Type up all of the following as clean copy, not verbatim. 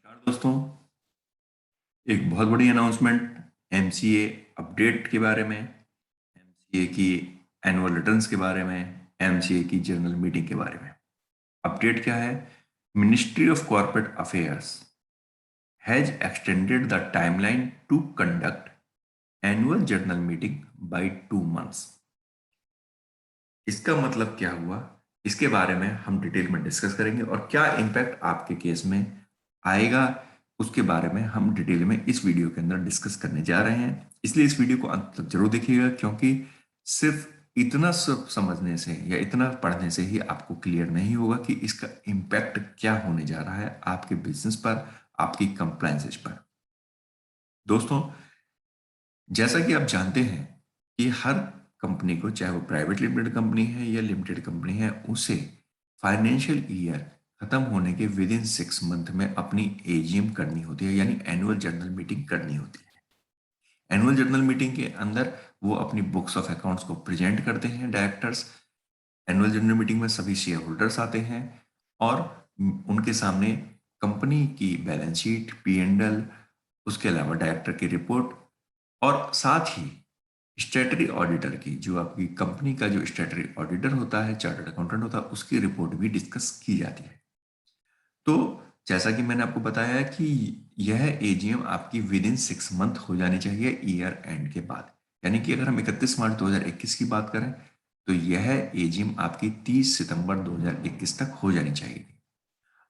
नमस्कार दोस्तों। एक बहुत बड़ी अनाउंसमेंट एमसीए अपडेट के बारे में, एमसीए की एनुअल रिटर्न्स के बारे में, एमसीए की जनरल मीटिंग के बारे में। अपडेट क्या है? Ministry of corporate affairs has extended the timeline to conduct annual general meeting by 2 months. इसका मतलब क्या हुआ, इसके बारे में हम डिटेल में डिस्कस करेंगे और क्या इम्पैक्ट आपके केस में आएगा उसके बारे में हम डिटेल में इस वीडियो के अंदर डिस्कस करने जा रहे हैं। इसलिए इस वीडियो को अंत तक जरूर देखिएगा, क्योंकि सिर्फ इतना सब समझने से या इतना पढ़ने से ही आपको क्लियर नहीं होगा कि इसका इम्पैक्ट क्या होने जा रहा है आपके बिजनेस पर, आपकी कंप्लायंसेस पर। दोस्तों, जैसा कि आप जानते हैं कि हर कंपनी को, चाहे वो प्राइवेट लिमिटेड कंपनी है या लिमिटेड कंपनी है, उसे फाइनेंशियल ईयर खत्म होने के विद इन 6 मंथ में अपनी एजीएम करनी होती है, यानी एनुअल जनरल मीटिंग करनी होती है। एनुअल जनरल मीटिंग के अंदर वो अपनी बुक्स ऑफ अकाउंट्स को प्रेजेंट करते हैं डायरेक्टर्स। एनुअल जनरल मीटिंग में सभी शेयर होल्डर्स आते हैं और उनके सामने कंपनी की बैलेंस शीट, P&L, उसके अलावा डायरेक्टर की रिपोर्ट और साथ ही स्टैट्यूटरी ऑडिटर की, जो आपकी कंपनी का जो स्टैट्यूटरी ऑडिटर होता है, चार्टर्ड अकाउंटेंट होता है, उसकी रिपोर्ट भी डिस्कस की जाती है। तो जैसा कि मैंने आपको बताया कि यह एजीएम आपकी विद इन 6 मंथ हो जानी चाहिए ईयर एंड के बाद। यानी कि अगर हम 31 मार्च 2021 की बात करें तो यह एजीएम आपकी 30 सितंबर 2021 तक हो जानी चाहिए।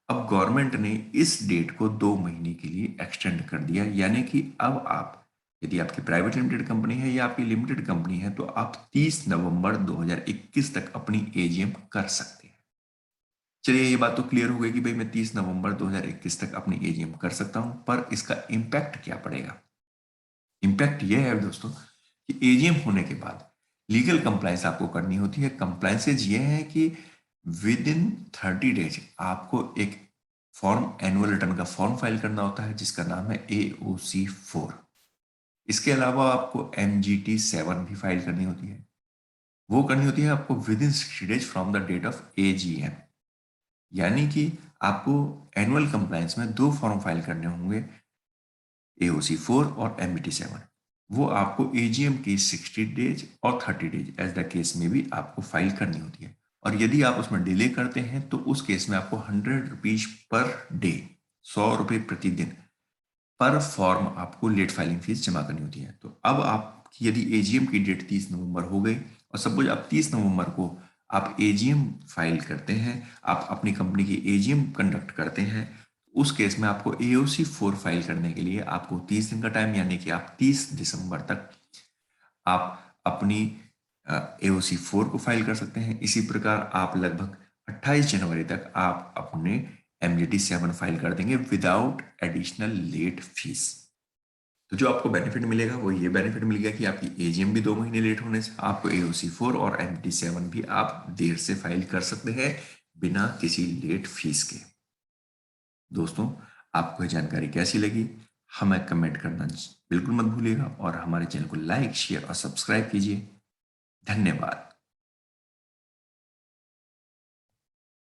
अब गवर्नमेंट ने इस डेट को 2 महीने के लिए एक्सटेंड कर दिया, यानी कि अब आप, यदि आपकी प्राइवेट लिमिटेड कंपनी है या आपकी लिमिटेड कंपनी है, तो आप 30 नवंबर 2021 तक अपनी एजीएम कर सकते हैं। चलिए, ये बात तो क्लियर हो गई कि भाई मैं 30 नवंबर 2021 तक अपनी एजीएम कर सकता हूं, पर इसका इम्पैक्ट क्या पड़ेगा? इम्पैक्ट ये है दोस्तों कि एजीएम होने के बाद लीगल कंप्लायंस आपको करनी होती है। कंप्लायंसेज ये है कि विद इन 30 डेज आपको एक फॉर्म, एनुअल रिटर्न का फॉर्म फाइल करना होता है जिसका नाम है AOC 4। इसके अलावा आपको MGT 7 भी फाइल करनी होती है। वो करनी होती है आपको within 60 days from the date of AGM। यानी कि आपको एनुअल कंप्लायंस में दो फॉर्म फाइल करने होंगे, AOC 4 और MBT 7। वो आपको एजीएम की 60 डेज और 30 डेज एज द केस में भी आपको फाइल करनी होती है। और यदि आप उसमें डिले करते हैं तो उस केस में आपको 100 रुपीज पर डे, 100 रुपये प्रतिदिन पर फॉर्म आपको लेट फाइलिंग फीस जमा करनी होती है। तो अब आप, यदि एजीएम की डेट 30 नवंबर हो गई और सपोज आप 30 नवंबर को आप एजीएम फाइल करते हैं, आप अपनी कंपनी की एजीएम कंडक्ट करते हैं, उस केस में आपको AOC 4 फाइल करने के लिए आपको 30 दिन का टाइम, यानी कि आप 30 दिसंबर तक आप अपनी AOC 4 को फाइल कर सकते हैं। इसी प्रकार आप लगभग 28 जनवरी तक आप अपने MGT 7 फाइल कर देंगे विदाउट एडिशनल लेट फीस। तो जो आपको बेनिफिट मिलेगा वो ये बेनिफिट मिलेगा कि आपकी एजीएम भी 2 महीने लेट होने से आपको AOC 4 और MGT 7 भी आप देर से फाइल कर सकते हैं बिना किसी लेट फीस के। दोस्तों, आपको ये जानकारी कैसी लगी हमें कमेंट करना बिल्कुल मत भूलिएगा और हमारे चैनल को लाइक, शेयर और सब्सक्राइब कीजिए। धन्यवाद।